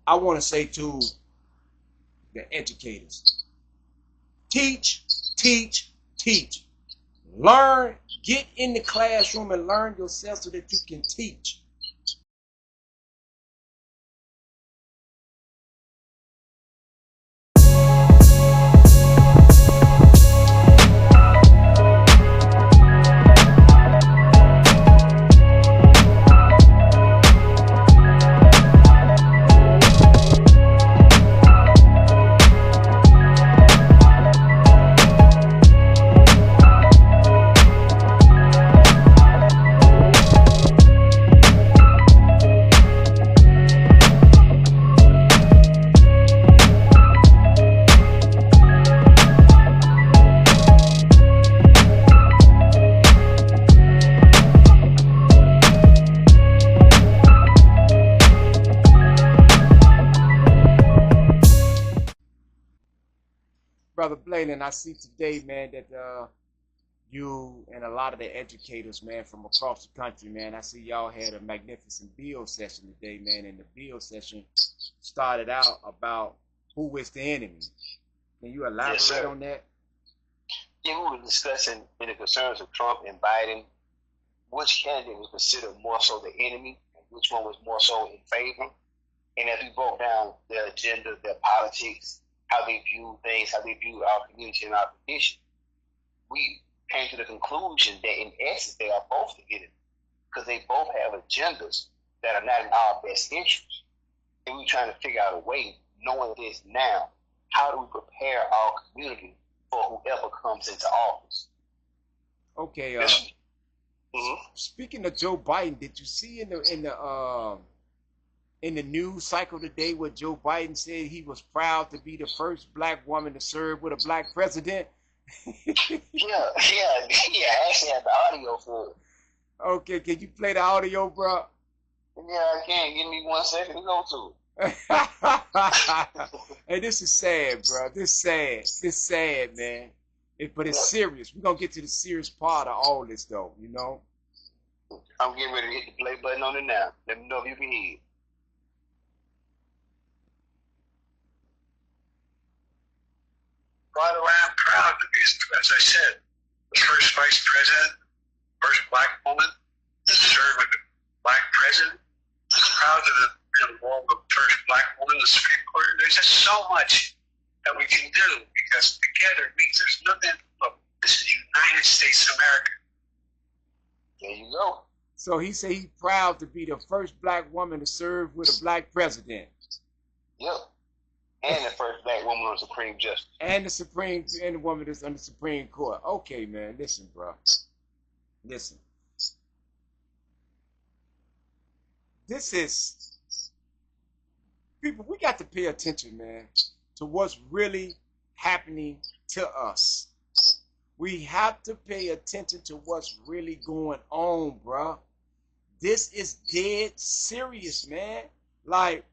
I want to say to the educators, teach, teach, teach. Learn, get in the classroom and learn yourself so that you can teach. Brother Blalen, I see today, man, that you and a lot of the educators, man, from across the country, man, I see y'all had a magnificent build session today, man, and the build session started out about who is the enemy. Can you elaborate on that? Yeah, we were discussing in the concerns of Trump and Biden, which candidate was considered more so the enemy and which one was more so in favor. And as we broke down their agenda, their politics, how they view things, how they view our community and our condition, we came to the conclusion that in essence they are both the enemy because they both have agendas that are not in our best interest. And we're trying to figure out a way, knowing this now, how do we prepare our community for whoever comes into office? Okay. Speaking of Joe Biden, did you see in the news cycle today where Joe Biden said he was proud to be the first black woman to serve with a black president? yeah. I actually had the audio for it. Okay, can you play the audio, bro? Yeah, I can. Give me 1 second to go to it. Hey, this is sad, bro. This sad, man. But it's serious. We're gonna get to the serious part of all this, though. You know. I'm getting ready to hit the play button on it now. Let me know if you can hear it. By the way, I'm proud to be, as I said, the first vice president, first black woman to serve with a black president. I'm proud to be involved with the first black woman in the Supreme Court. There's just so much that we can do because together it means there's nothing but this is the United States of America. There you go. So he said he's proud to be the first black woman to serve with a black president. Yep. And the first black woman on Supreme Justice. And the woman that's on the Supreme Court. Okay, man. Listen, bro. Listen. This is people. We got to pay attention, man, to what's really happening to us. We have to pay attention to what's really going on, bro. This is dead serious, man. Like,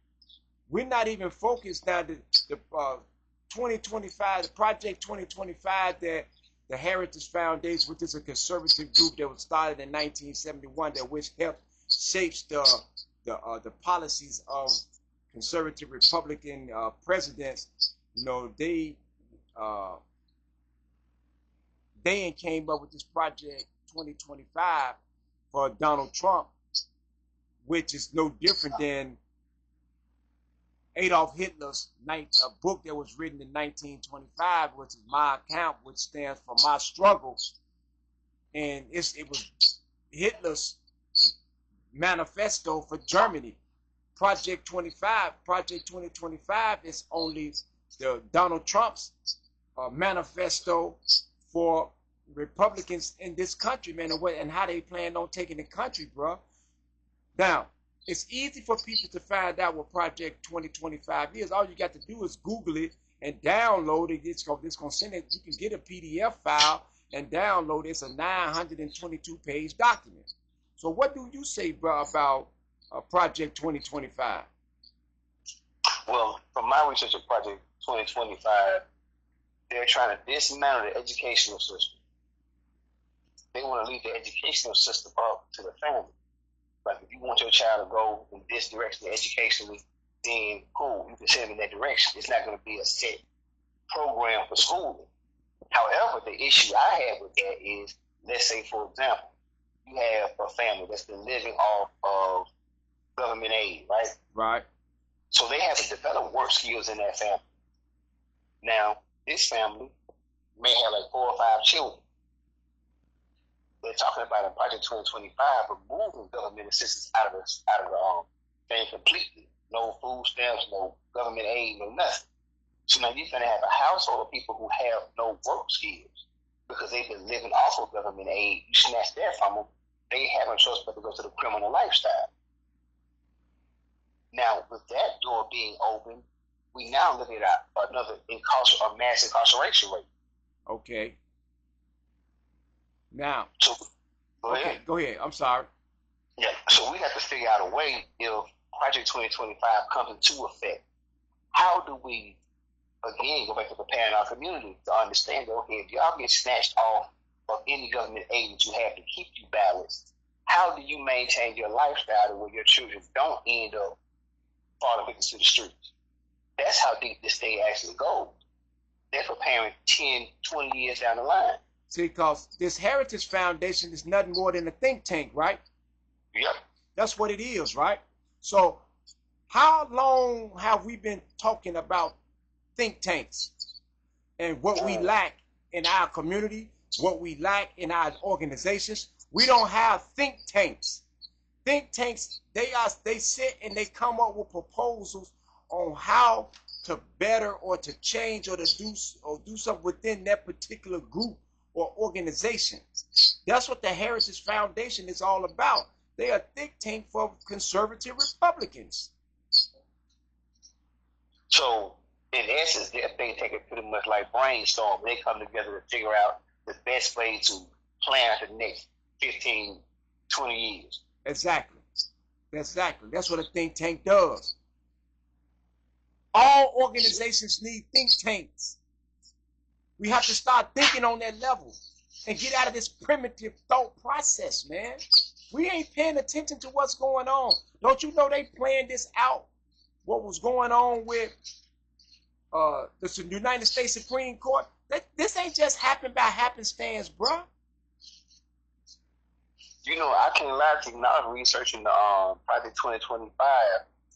we're not even focused now. The 2025, the Project 2025 that the Heritage Foundation, which is a conservative group that was started in 1971, that which helped shapes the policies of conservative Republican presidents. You know, they came up with this Project 2025 for Donald Trump, which is no different than Adolf Hitler's book that was written in 1925, which is My Account, which stands for My Struggle. And it was Hitler's manifesto for Germany. Project 2025 is only the Donald Trump's manifesto for Republicans in this country, man, and how they plan on taking the country, bro. Now, it's easy for people to find out what Project 2025 is. All you got to do is Google it and download it. It's going to send it. You can get a PDF file and download it. It's a 922-page document. So what do you say, bro, about Project 2025? Well, from my research of Project 2025, they're trying to dismantle the educational system. They want to leave the educational system up to the family. Like, if you want your child to go in this direction educationally, then cool, you can send them in that direction. It's not going to be a set program for schooling. However, the issue I have with that is, let's say, for example, you have a family that's been living off of government aid, right? Right. So they haven't developed work skills in that family. Now, this family may have like 4 or 5 children. They're talking about in Project 2025 removing government assistance out of the thing completely. No food stamps, no government aid, no nothing. So now you're going to have a household of people who have no work skills because they've been living off of government aid. You snatch that from them, they have no choice but to go to the criminal lifestyle. Now, with that door being open, we now look at another a mass incarceration rate. Okay. Now, so, go ahead. I'm sorry. Yeah, so we have to figure out a way if Project 2025 comes into effect. How do we, again, go back to preparing our community to understand that, okay, if y'all get snatched off of any government aid that you have to keep you balanced, how do you maintain your lifestyle where your children don't end up falling victims to the streets? That's how deep this thing actually goes. They're preparing 10, 20 years down the line. See, because this Heritage Foundation is nothing more than a think tank, right? Yep. That's what it is, right? So how long have we been talking about think tanks and what we lack in our community, what we lack in our organizations? We don't have think tanks. Think tanks, they sit and they come up with proposals on how to better or to change or to do something within that particular group or organization. That's what the Heritage Foundation is all about. They are a think tank for conservative Republicans. So, in essence, their think tank is pretty much like brainstorm. They come together to figure out the best way to plan for the next 15, 20 years. Exactly. That's what a think tank does. All organizations need think tanks. We have to start thinking on that level and get out of this primitive thought process, man. We ain't paying attention to what's going on. Don't you know they planned this out? What was going on with the United States Supreme Court? This ain't just happened by happenstance, bruh. You know, I can't lie to you. Now I'm researching the Project 2025.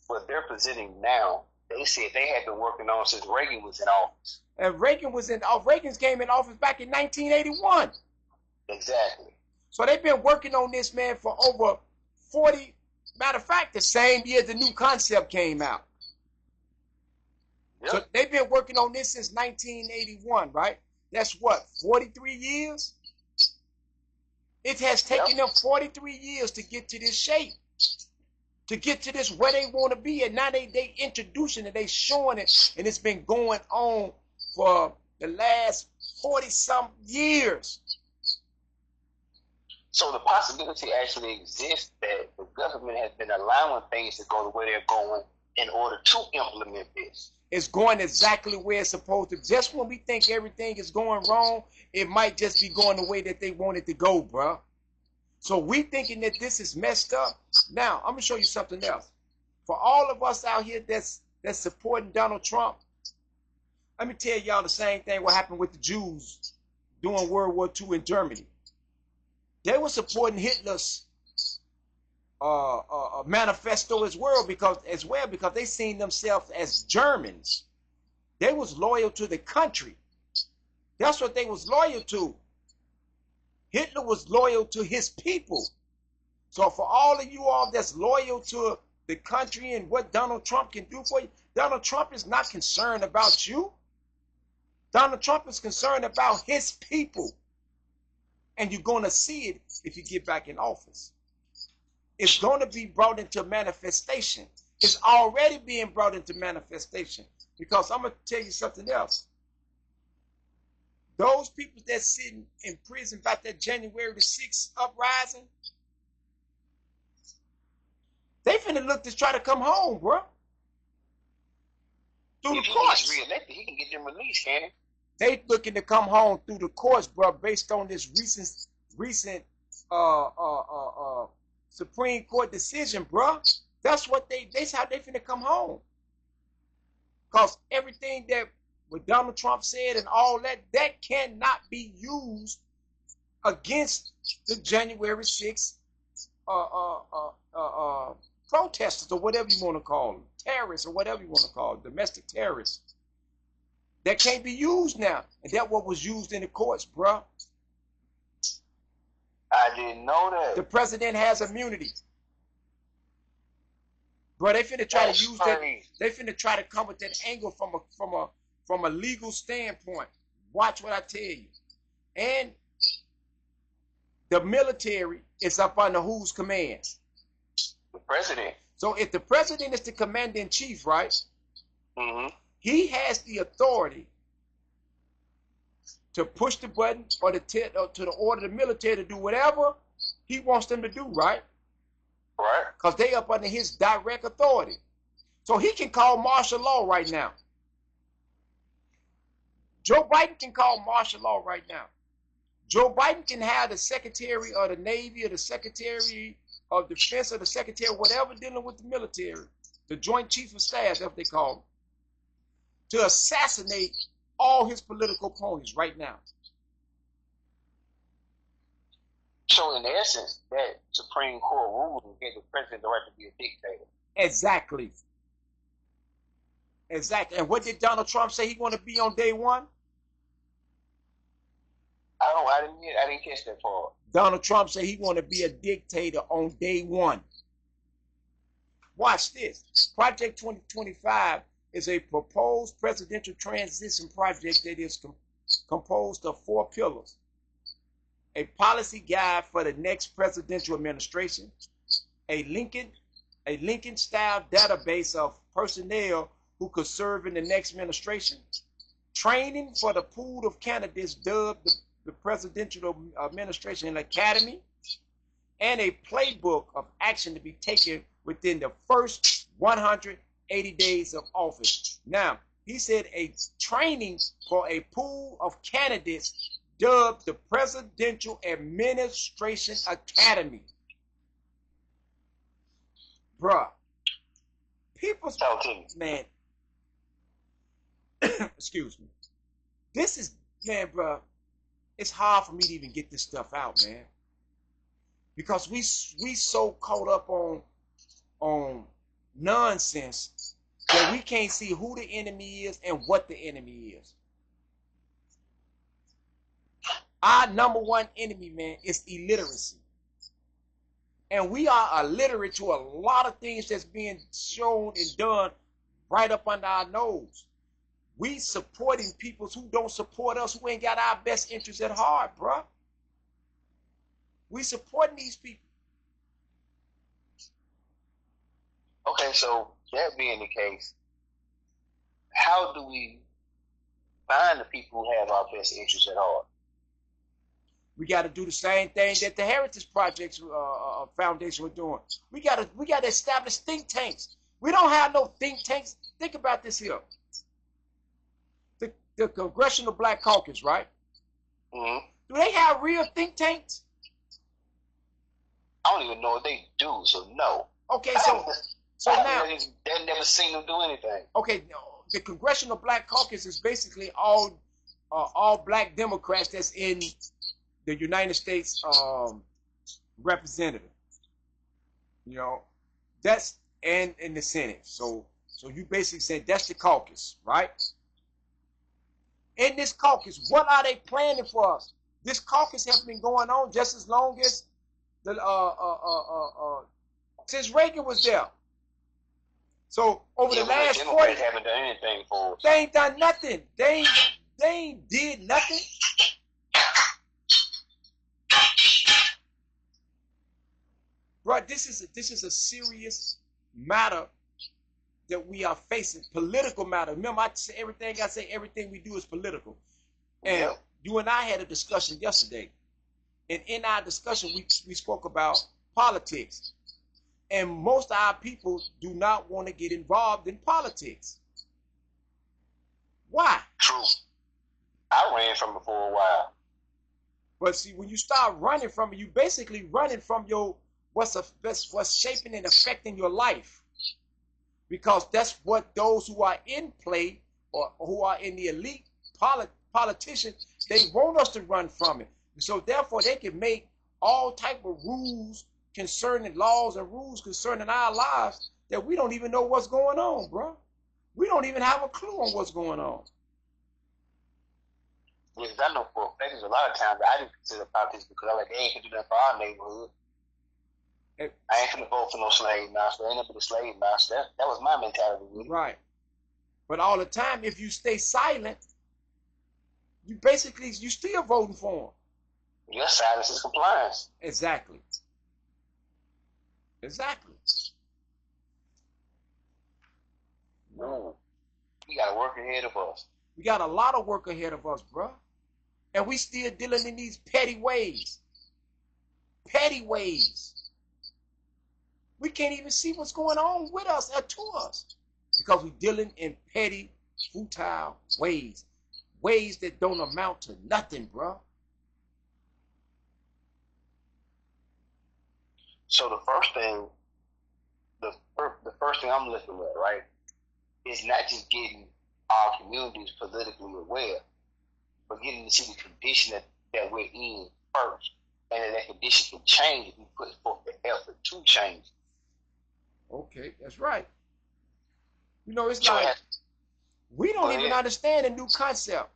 What they're presenting now, they said they had been working on since Reagan was in office. And Reagan's came in office back in 1981. Exactly. So they've been working on this, man, for over 40. Matter of fact, the same year the new concept came out. Yep. So they've been working on this since 1981, right? That's what, 43 years? It has taken them 43 years to get to this shape, to get to this where they want to be. And now they introducing it, they showing it, and it's been going on for the last 40-some years. So the possibility actually exists that the government has been allowing things to go the way they're going in order to implement this. It's going exactly where it's supposed to. Just when we think everything is going wrong, it might just be going the way that they want it to go, bro. So we thinking that this is messed up. Now, I'm going to show you something else. For all of us out here that's supporting Donald Trump, let me tell y'all the same thing what happened with the Jews during World War II in Germany. They were supporting Hitler's manifesto as well because they seen themselves as Germans. They was loyal to the country. That's what they was loyal to. Hitler was loyal to his people. So for all of you all that's loyal to the country and what Donald Trump can do for you, Donald Trump is not concerned about you. Donald Trump is concerned about his people. And you're going to see it if you get back in office. It's going to be brought into manifestation. It's already being brought into manifestation. Because I'm going to tell you something else. Those people that's sitting in prison about that January the 6th uprising, they finna look to try to come home, bro. Through the courts. If he gets reelected, he can get them released, can't he? They looking to come home through the courts, bro, based on this recent Supreme Court decision, bro. That's how they finna come home. Because everything that what Donald Trump said and all that, that cannot be used against the January 6th protesters or whatever you want to call them, terrorists or whatever you want to call them, domestic terrorists. That can't be used now. And that's what was used in the courts, bruh. I didn't know that. The president has immunity. Bro, they finna try to use that. They finna try to come with that angle from a legal standpoint. Watch what I tell you. And the military is up under whose command? The president. So if the president is the commander in chief, right? Mm-hmm. He has the authority to push the button or to order the military to do whatever he wants them to do, right? Right. Because they up under his direct authority. So he can call martial law right now. Joe Biden can call martial law right now. Joe Biden can have the Secretary of the Navy or the Secretary of Defense or the Secretary, whatever, dealing with the military, the Joint Chief of Staff, that's what they call him, to assassinate all his political opponents right now. So in essence, that Supreme Court rule gave the president the right to be a dictator. Exactly. Exactly. And what did Donald Trump say he want to be on day one? I didn't catch that part. Donald Trump said he want to be a dictator on day one. Watch this. Project 2025 is a proposed presidential transition project that is composed of 4 pillars. A policy guide for the next presidential administration, a Lincoln-style database of personnel who could serve in the next administration, training for the pool of candidates dubbed the Presidential Administration Academy, and a playbook of action to be taken within the first 180 days of office. Now, he said a training for a pool of candidates dubbed the Presidential Administration Academy. Bruh, people's, man, excuse me. This is, man, bruh, it's hard for me to even get this stuff out, man. Because we so caught up on nonsense that we can't see who the enemy is and what the enemy is. Our number one enemy, man, is illiteracy. And we are illiterate to a lot of things that's being shown and done right up under our nose. We supporting people who don't support us, who ain't got our best interests at heart, bruh. We supporting these people. Okay, so that being the case, how do we find the people who have our best interests at heart? We got to do the same thing that the Heritage Project Foundation were doing. We got to establish think tanks. We don't have no think tanks. Think about this here. The Congressional Black Caucus, right? Mm-hmm. Do they have real think tanks? I don't even know what they do, so no. Okay, so now they've never seen them do anything. Okay, the Congressional Black Caucus is basically all black Democrats that's in the United States representative. You know, that's and in the Senate. So you basically said that's the caucus, right? In this caucus, what are they planning for us? This caucus has been going on just as long as the since Reagan was there. So over the last 40 years, haven't done anything for us. They ain't done nothing. They ain't did nothing. Bro, this is a serious matter that we are facing, political matter. Remember, I say everything we do is political. And you and I had a discussion yesterday. And in our discussion, we spoke about politics. And most of our people do not want to get involved in politics. Why? True. I ran from it for a while. But see, when you start running from it, you basically running from your what's shaping and affecting your life. because that's what those who are in play or who are in the elite politicians, they want us to run from it. So therefore, they can make all type of rules concerning laws and rules concerning our lives that we don't even know what's going on, bro. We don't even have a clue on what's going on. Because I know for a fact, there's a lot of times I didn't consider politics because I like, they ain't gonna do that for our neighborhood. I ain't gonna vote for no slave master. I ain't gonna be the slave master. That was my mentality. Really. Right. But all the time, if you stay silent, you still voting for them. Your silence is compliance. Exactly. Exactly. No. We got work ahead of us. We got a lot of work ahead of us, bro. And we still dealing in these petty ways. Petty ways. We can't even see what's going on with us or to us. Because we're dealing in petty, futile ways. Ways that don't amount to nothing, bro. So the first thing I'm looking at, right, is not just getting our communities politically aware, but getting to see the condition that we're in first, and that condition can change if we put forth the effort to change. Okay, that's right. You know, it's like we don't even understand a new concept.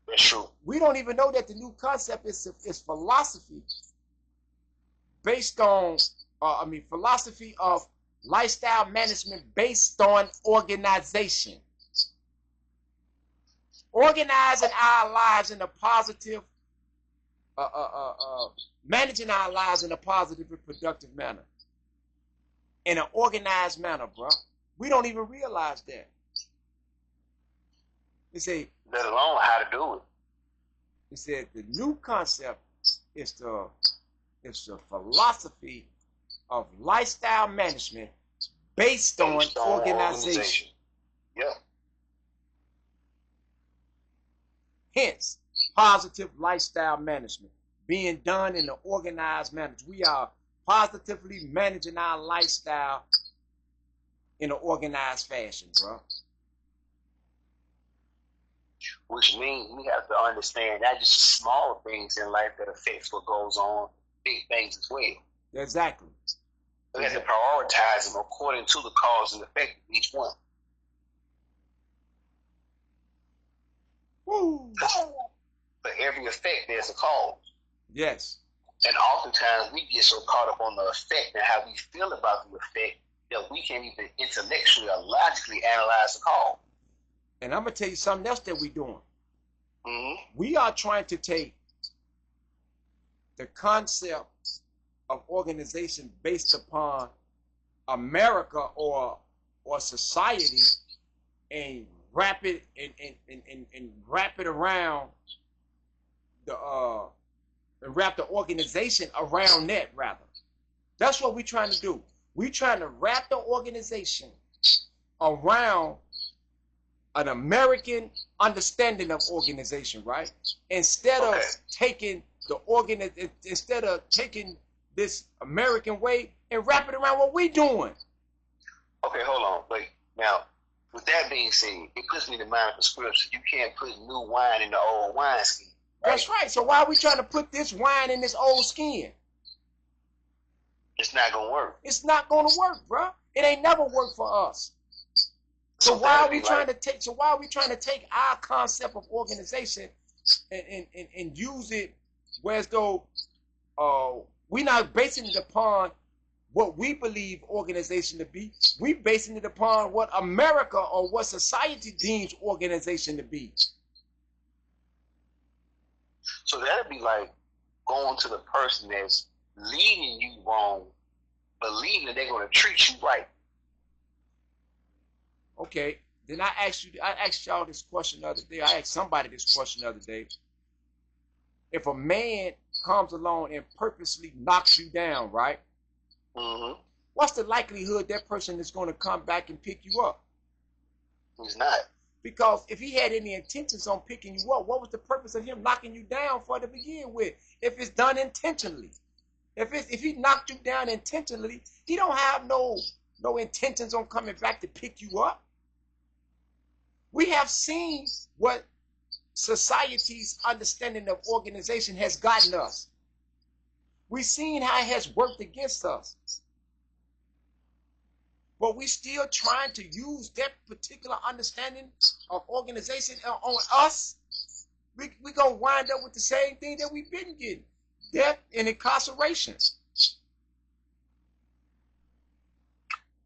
That's true. We don't even know that the new concept is philosophy based on, philosophy of lifestyle management based on organization. Organizing our lives in a positive, managing our lives in a positive and productive manner. In an organized manner, bro. We don't even realize that. They say, let alone how to do it. He said the new concept is the philosophy of lifestyle management based on organization. Yeah. Hence, positive lifestyle management being done in an organized manner. We are positively managing our lifestyle in an organized fashion, bro. Which means we have to understand not just small things in life that affects what goes on, big things as well. Exactly. We have to prioritize them according to the cause and effect of each one. Woo. For every effect, there's a cause. Yes. And oftentimes we get so caught up on the effect and how we feel about the effect that we can't even intellectually or logically analyze the cause. And I'm going to tell you something else that we're doing. Mm-hmm. We are trying to take the concept of organization based upon America or society and wrap it and wrap it around the and wrap the organization around that, rather. That's what we're trying to do. We're trying to wrap the organization around an American understanding of organization, right? Instead of taking this American way and wrap it around what we doing. Okay, hold on. Wait. Now, with that being said, it puts me to mind for scripture. You can't put new wine in the old wineskin. Right? That's right. So why are we trying to put this wine in this old skin? It's not gonna work. It's not gonna work, bro. It ain't never worked for us. So why are we trying to take our concept of organization and use it whereas though we're not basing it upon what we believe organization to be. We're basing it upon what America or what society deems organization to be. So that'd be like going to the person that's leading you wrong, believing that they're going to treat you right. Okay, then I asked y'all this question the other day. I asked somebody this question the other day. If a man comes along and purposely knocks you down, right? Mm-hmm. What's the likelihood that person is going to come back and pick you up? He's not. Because if he had any intentions on picking you up, what was the purpose of him knocking you down for to begin with? If it's done intentionally. If he knocked you down intentionally, he don't have no intentions on coming back to pick you up. We have seen what society's understanding of organization has gotten us. We've seen how it has worked against us. But we still trying to use that particular understanding of organization on us. We gonna wind up with the same thing that we've been getting: death and incarceration.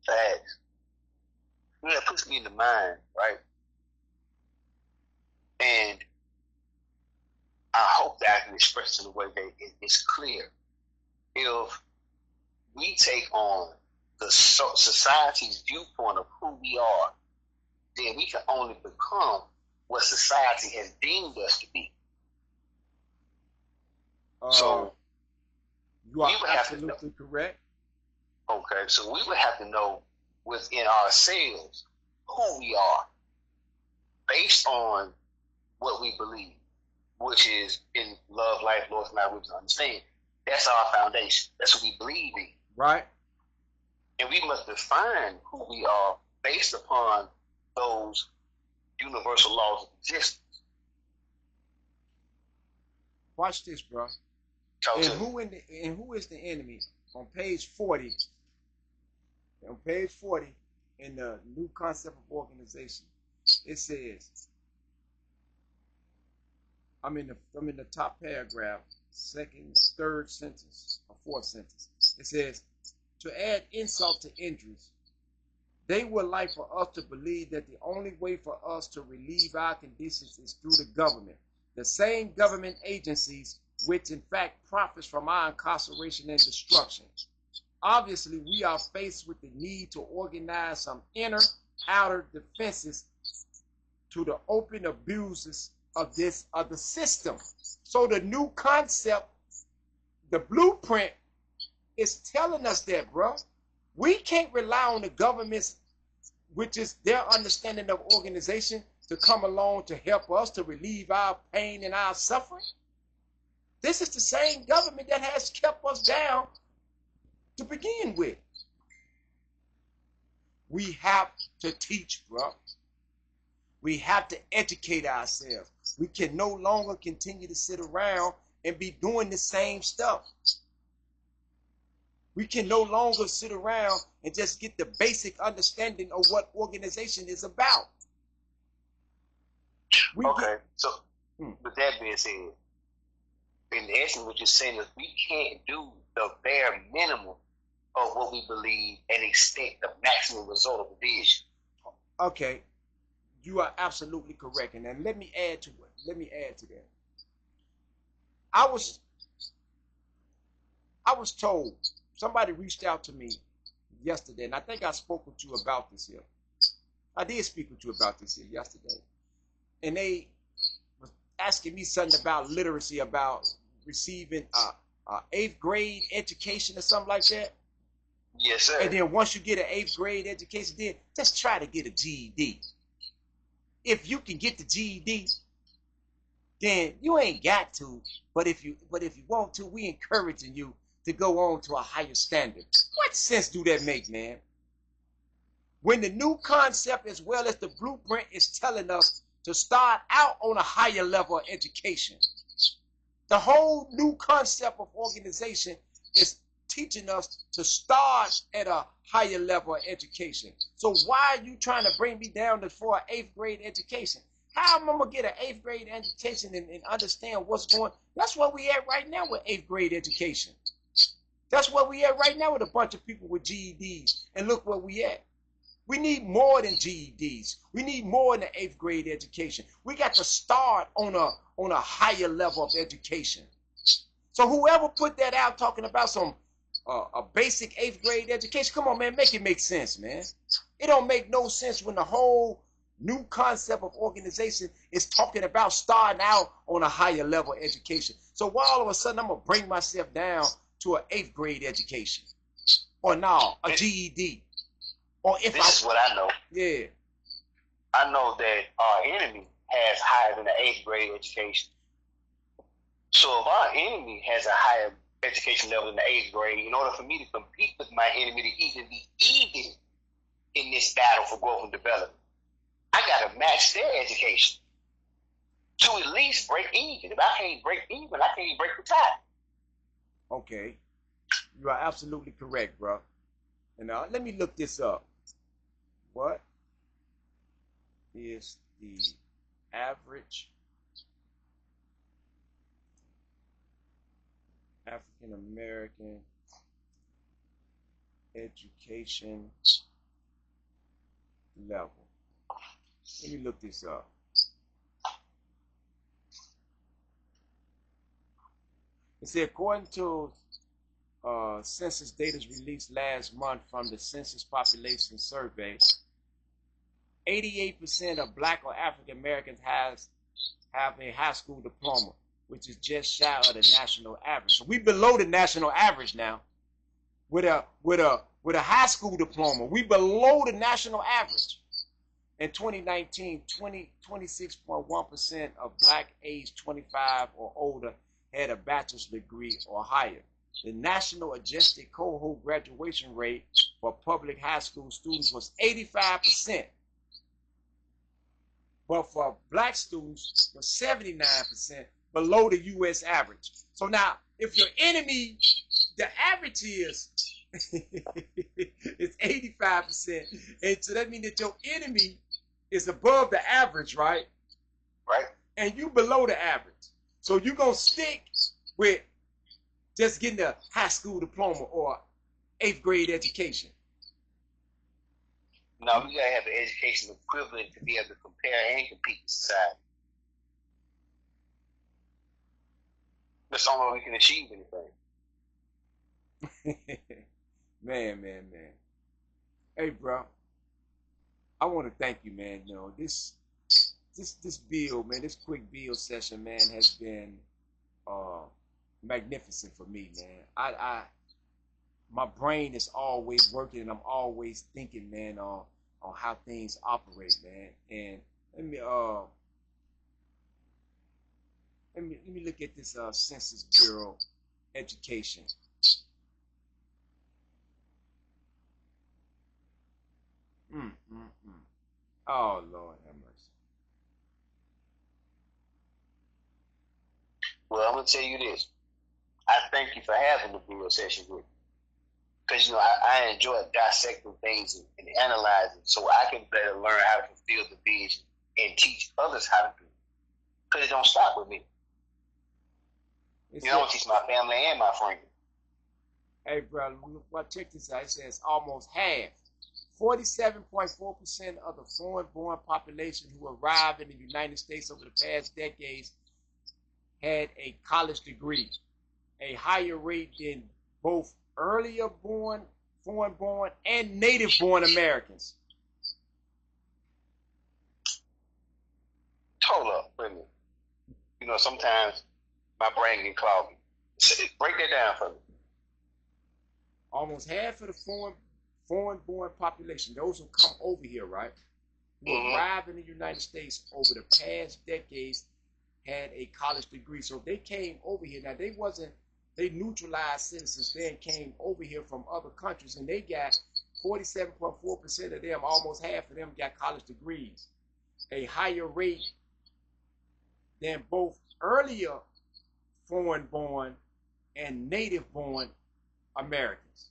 Facts. That puts me in the mind, right? And I hope that I can express it in a way that it's clear. If we take on the society's viewpoint of who we are, then we can only become what society has deemed us to be. So you are absolutely correct. Okay, so we would have to know within ourselves who we are based on what we believe, which is in love, life, Lord, and I understand. That's our foundation. That's what we believe in. Right. And we must define who we are based upon those universal laws of existence. Watch this, bro. And who is the enemy? On page 40. On page 40 in the new concept of organization, it says, I'm in the top paragraph, third sentence, or fourth sentence. It says, to add insult to injuries, they would like for us to believe that the only way for us to relieve our conditions is through the government. The same government agencies which in fact profits from our incarceration and destruction. Obviously, we are faced with the need to organize some inner-outer defenses to the open abuses of the system. So the new concept, the blueprint, is telling us that, bro. We can't rely on the government's, which is their understanding of organization, to come along to help us to relieve our pain and our suffering. This is the same government that has kept us down to begin with. We have to teach, bro. We have to educate ourselves. We can no longer continue to sit around and be doing the same stuff. We can no longer sit around and just get the basic understanding of what organization is about. So with that being said, in essence, what you're saying is we can't do the bare minimum of what we believe and expect the maximum result of the vision. Okay, you are absolutely correct. And then let me add to that. I was told, somebody reached out to me yesterday, and I think I spoke with you about this here. I did speak with you about this here yesterday. And they was asking me something about literacy, about receiving a 8th grade education or something like that. Yes, sir. And then once you get an 8th grade education, then just try to get a GED. If you can get the GED, then you ain't got to. But if you want to, we encouraging you to go on to a higher standard. What sense do that make, man? When the new concept as well as the blueprint is telling us to start out on a higher level of education. The whole new concept of organization is teaching us to start at a higher level of education. So why are you trying to bring me down for an 8th grade education? How am I going to get an 8th grade education and understand what's going on? That's where we at right now with 8th grade education. That's where we at right now with a bunch of people with GEDs. And look where we at. We need more than GEDs. We need more than 8th grade education. We got to start on a higher level of education. So whoever put that out talking about some a basic 8th grade education, come on, man, make it make sense, man. It don't make no sense when the whole new concept of organization is talking about starting out on a higher level of education. So why all of a sudden I'm going to bring myself down to an 8th grade education? Or no, a GED. Or if this is what I know. Yeah. I know that our enemy has higher than an 8th grade education. So if our enemy has a higher education level in the 8th grade, in order for me to compete with my enemy to even be even in this battle for growth and development, I got to match their education to at least break even. If I can't break even, I can't break the tie. Okay. You are absolutely correct, bro. And let me look this up. What is the average African American education level? Let me look this up. It said, according to census data released last month from the Census Population Survey, 88% of Black or African Americans have a high school diploma, which is just shy of the national average. So we below the national average now. With a high school diploma, we below the national average. In 2019, 26.1% of Black aged 25 or older had a bachelor's degree or higher. The national adjusted cohort graduation rate for public high school students was 85%. But for Black students was 79%, below the U.S. average. So now, if your enemy, the average is 85%, and so that means that your enemy is above the average, right? Right. And you below the average. So you're going to stick with just getting a high school diploma or 8th grade education. No, we gotta have an education equivalent to be able to compare and compete in society. That's the only way we can achieve anything. Man. Hey, bro. I want to thank you, man. You know, this bill, man, this quick bill session, man, has been magnificent for me, man. My brain is always working, and I'm always thinking, man, on how things operate, man. And let me look at this Census Bureau education. Oh, Lord have mercy. Well, I'm gonna tell you this. I thank you for having the bill session with me. Because, you know, I enjoy dissecting things and analyzing so I can better learn how to fulfill the vision and teach others how to do it. Because it don't stop with me. You don't teach my family and my friends. Hey, brother, well, check this out. It says almost half, 47.4% of the foreign-born population who arrived in the United States over the past decades had a college degree, a higher rate than both earlier born, foreign-born, and native-born Americans. Hold up, wait a minute. You know, sometimes my brain get cloudy. Break that down for me. Almost half of the foreign-born population, those who come over here, right, who arrived in the United States over the past decades, had a college degree. So they came over here. Now, they neutralized citizens then came over here from other countries, and they got 47.4% of them, almost half of them got college degrees, a higher rate than both earlier foreign-born and native-born Americans.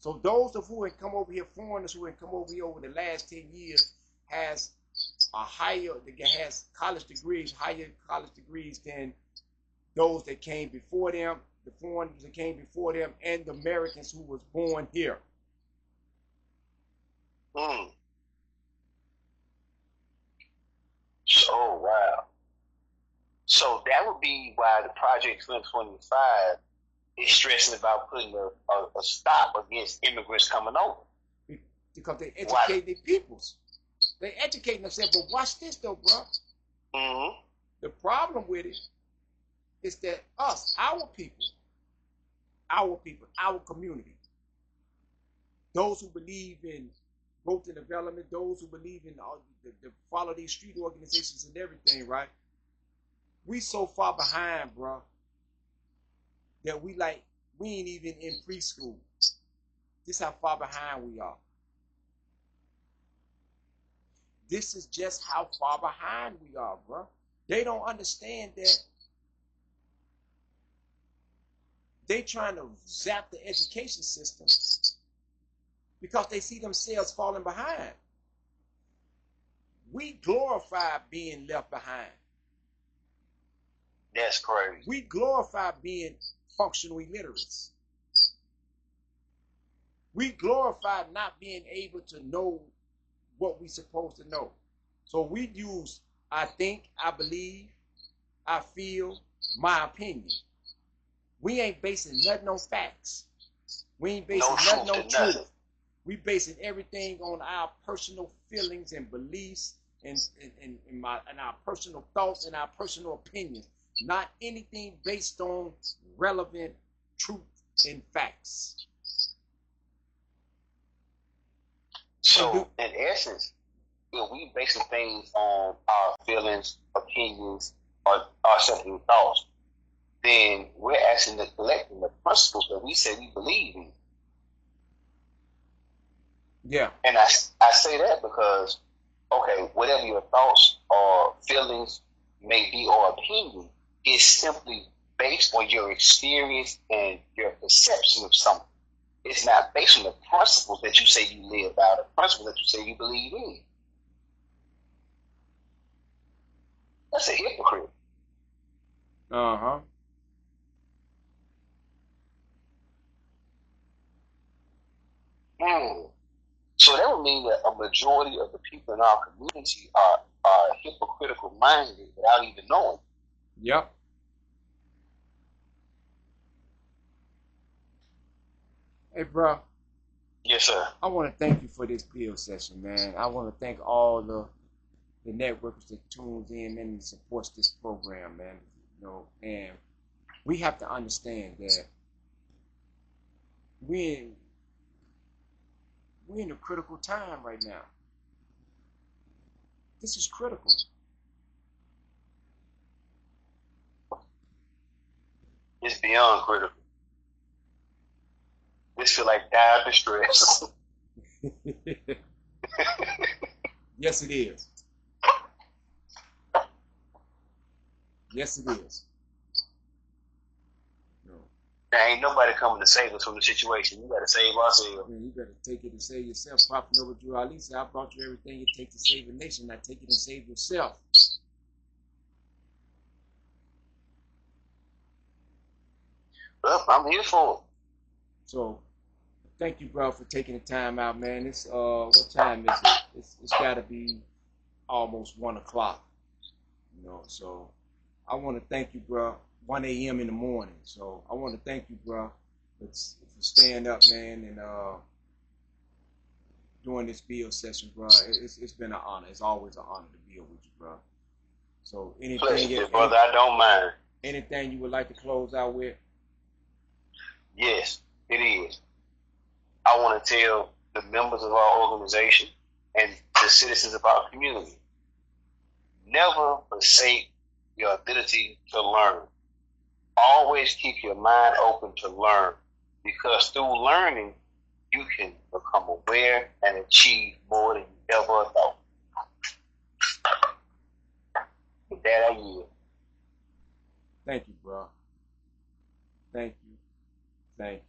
So those of who had come over here, foreigners who had come over here over the last 10 years, has college degrees, higher college degrees than those that came before them, the foreigners that came before them, and the Americans who was born here. So, wow. So that would be why the Project 2025 is stressing about putting a stop against immigrants coming over. Because they educate their peoples. They educate themselves. But watch this though, bro. The problem with it is that our people, our community, those who believe in growth and development, those who believe in the follow these street organizations and everything, right? We so far behind, bro, that we like We ain't even in preschool. This is how far behind we are. This is just how far behind we are, bro. They don't understand that they trying to zap the education system because they see themselves falling behind. We glorify being left behind. That's crazy. We glorify being functional illiterates. We glorify not being able to know what we're supposed to know. So we use I think, I believe, I feel, my opinion. We ain't basing nothing on facts. We ain't basing nothing on truth. We basing everything on our personal feelings and beliefs and our personal thoughts and our personal opinions. Not anything based on relevant truth and facts. So, in essence, we basing things on our feelings, opinions, or our certain thoughts, then we're actually neglecting the principles that we say we believe in. Yeah. And I say that because, okay, whatever your thoughts or feelings may be or opinion is simply based on your experience and your perception of something. It's not based on the principles that you say you live by, the principles that you say you believe in. That's a hypocrite. Uh-huh. So that would mean that a majority of the people in our community are hypocritical minded without even knowing. Yep. Hey, bro. Yes, sir. I want to thank you for this bill session, man. I want to thank all the networkers that tunes in and supports this program, man. You know, and we have to understand that we're in a critical time right now. This is critical. It's beyond critical. This feel like dire distress. Yes, it is. Yes, it is. No. There ain't nobody coming to save us from the situation. We got to save ourselves. Man, you better take it and save yourself. Prophet Noble Drew Ali said, I brought you everything it takes to save a nation. Now take it and save yourself. Well, I'm here for it. So, thank you, bro, for taking the time out, man. It's what time is it? It's got to be almost 1 o'clock. You know, so I want to thank you, bro. 1 a.m. in the morning. So I want to thank you, bro, for staying up, man, and doing this bill session, bro. It's been an honor. It's always an honor to be with you, bro. So Pleasure, brother. I don't mind. Anything you would like to close out with? Yes, it is. I want to tell the members of our organization and the citizens of our community, never forsake your ability to learn. Always keep your mind open to learn, because through learning, you can become aware and achieve more than you ever thought. With that, I yield. Thank you, bro. Thank you. Thank you.